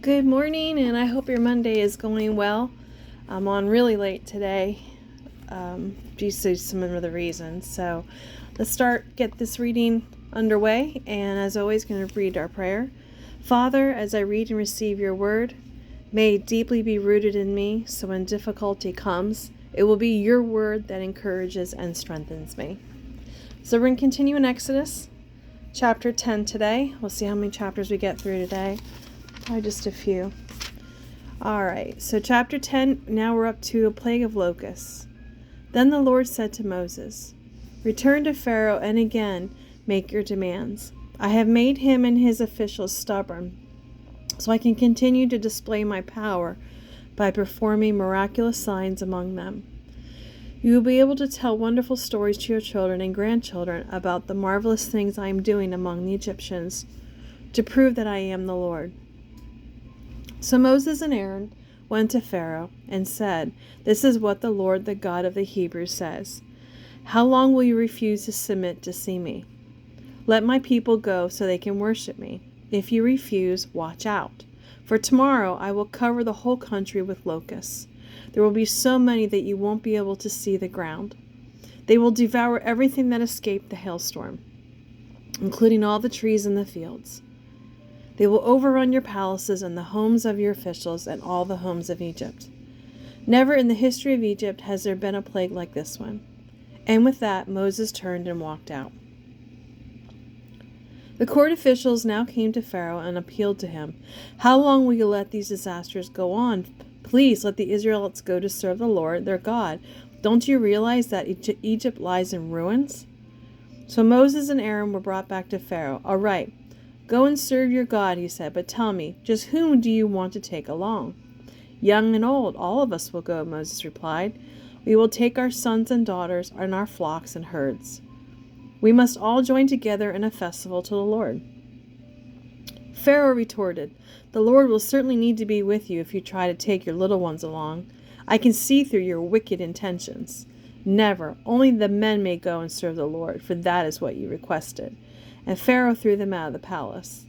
Good morning, and I hope your Monday is going well. I'm on really late today due to some other reasons. So let's get this reading underway. And as always, going to read our prayer. Father, as I read and receive your word, may it deeply be rooted in me, so when difficulty comes, it will be your word that encourages and strengthens me. So we're going to continue in Exodus chapter 10 today. We'll see how many chapters we get through today. Probably just a few. Alright, so chapter 10, now we're up to a plague of locusts. Then the Lord said to Moses, "Return to Pharaoh and again make your demands. I have made him and his officials stubborn, so I can continue to display my power by performing miraculous signs among them. You will be able to tell wonderful stories to your children and grandchildren about the marvelous things I am doing among the Egyptians, to prove that I am the Lord." So Moses and Aaron went to Pharaoh and said, "This is what the Lord, the God of the Hebrews, says. How long will you refuse to submit to see me? Let my people go so they can worship me. If you refuse, watch out. For tomorrow I will cover the whole country with locusts. There will be so many that you won't be able to see the ground. They will devour everything that escaped the hailstorm, including all the trees in the fields. They will overrun your palaces and the homes of your officials and all the homes of Egypt. Never in the history of Egypt has there been a plague like this one." And with that, Moses turned and walked out. The court officials now came to Pharaoh and appealed to him. "How long will you let these disasters go on? Please let the Israelites go to serve the Lord, their God. Don't you realize that Egypt lies in ruins?" So Moses and Aaron were brought back to Pharaoh. "All right. Go and serve your God," he said, "but tell me, just whom do you want to take along?" "Young and old, all of us will go," Moses replied. "We will take our sons and daughters and our flocks and herds. We must all join together in a festival to the Lord." Pharaoh retorted, "The Lord will certainly need to be with you if you try to take your little ones along. I can see through your wicked intentions. Never. Only the men may go and serve the Lord, for that is what you requested." And Pharaoh threw them out of the palace.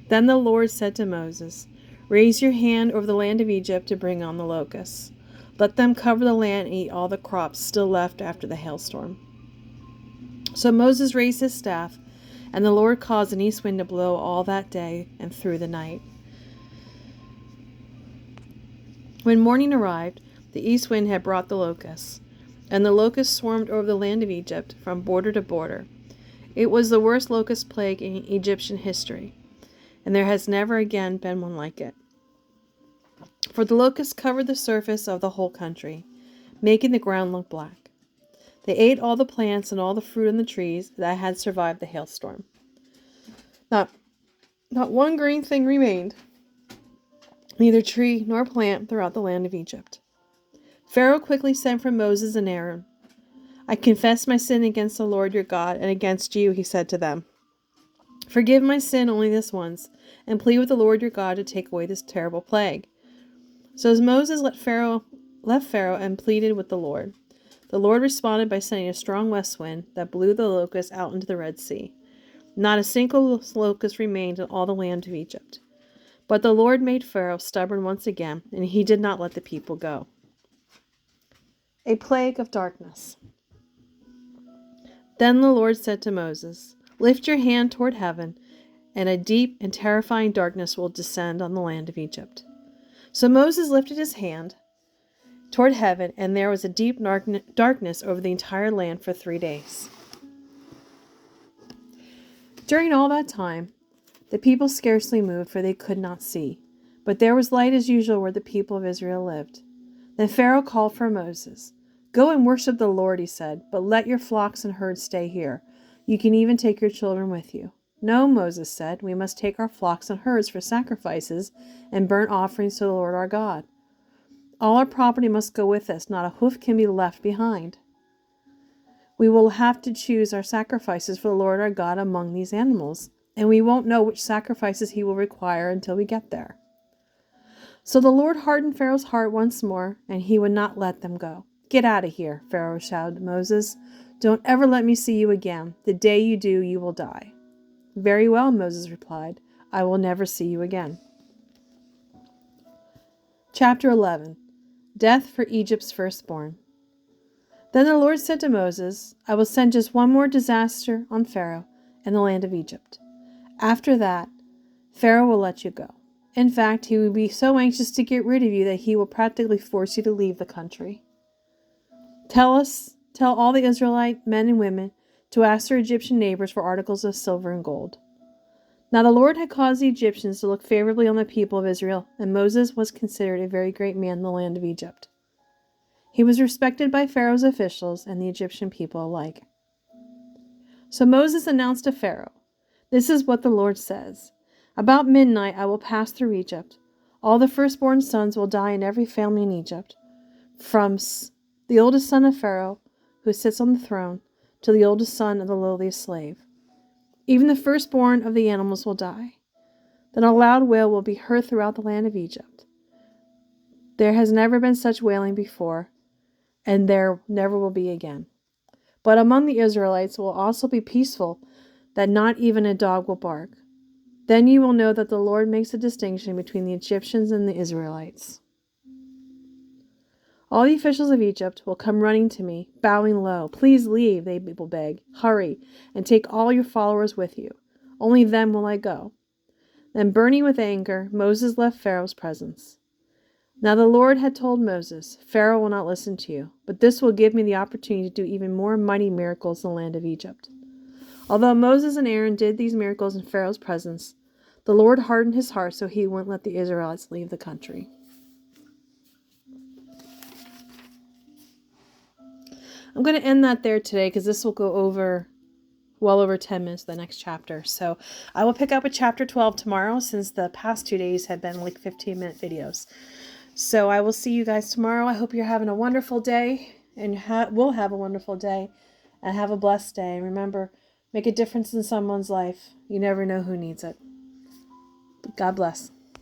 Then the Lord said to Moses, "Raise your hand over the land of Egypt to bring on the locusts. Let them cover the land and eat all the crops still left after the hailstorm." So Moses raised his staff, and the Lord caused an east wind to blow all that day and through the night. When morning arrived, the east wind had brought the locusts, and the locusts swarmed over the land of Egypt from border to border. It was the worst locust plague in Egyptian history, and there has never again been one like it. For the locusts covered the surface of the whole country, making the ground look black. They ate all the plants and all the fruit on the trees that had survived the hailstorm. Not one green thing remained, neither tree nor plant throughout the land of Egypt. Pharaoh quickly sent for Moses and Aaron. "I confess my sin against the Lord your God and against you," he said to them. "Forgive my sin only this once, and plead with the Lord your God to take away this terrible plague." So as Moses left Pharaoh and pleaded with the Lord responded by sending a strong west wind that blew the locusts out into the Red Sea. Not a single locust remained in all the land of Egypt. But the Lord made Pharaoh stubborn once again, and he did not let the people go. A plague of darkness. Then the Lord said to Moses, "Lift your hand toward heaven, and a deep and terrifying darkness will descend on the land of Egypt." So Moses lifted his hand toward heaven, and there was a deep darkness over the entire land for 3 days. During all that time, the people scarcely moved, for they could not see. But there was light as usual where the people of Israel lived. Then Pharaoh called for Moses. "Go and worship the Lord," he said, "but let your flocks and herds stay here. You can even take your children with you." "No," Moses said, "we must take our flocks and herds for sacrifices and burnt offerings to the Lord our God. All our property must go with us. Not a hoof can be left behind. We will have to choose our sacrifices for the Lord our God among these animals, and we won't know which sacrifices he will require until we get there." So the Lord hardened Pharaoh's heart once more, and he would not let them go. "Get out of here," Pharaoh shouted to Moses. "Don't ever let me see you again. The day you do, you will die." "Very well," Moses replied. "I will never see you again." Chapter 11. Death for Egypt's firstborn. Then the Lord said to Moses, I will send just one more disaster on Pharaoh and the land of Egypt. After that, Pharaoh will let you go. In fact, he will be so anxious to get rid of you that he will practically force you to leave the country. Tell all the Israelite men and women to ask their Egyptian neighbors for articles of silver and gold. Now the Lord had caused the Egyptians to look favorably on the people of Israel, and Moses was considered a very great man in the land of Egypt. He was respected by Pharaoh's officials and the Egyptian people alike. So Moses announced to Pharaoh, This is what the Lord says. About midnight I will pass through Egypt. All the firstborn sons will die in every family in Egypt, from the oldest son of Pharaoh, who sits on the throne, to the oldest son of the lowliest slave. Even the firstborn of the animals will die. Then a loud wail will be heard throughout the land of Egypt. There has never been such wailing before, and there never will be again. But among the Israelites will also be peaceful, that not even a dog will bark. Then you will know that the Lord makes a distinction between the Egyptians and the Israelites. All the officials of Egypt will come running to me, bowing low. Please leave, they will beg. Hurry, and take all your followers with you. Only them will I go. Then, burning with anger, Moses left Pharaoh's presence. Now the Lord had told Moses, Pharaoh will not listen to you, but this will give me the opportunity to do even more mighty miracles in the land of Egypt. Although Moses and Aaron did these miracles in Pharaoh's presence, the Lord hardened his heart so he wouldn't let the Israelites leave the country. I'm going to end that there today because this will go over well over 10 minutes the next chapter. So I will pick up with chapter 12 tomorrow, since the past 2 days have been like 15-minute videos. So I will see you guys tomorrow. I hope you're having a wonderful day, and will have a wonderful day, and have a blessed day. And remember, make a difference in someone's life. You never know who needs it. God bless.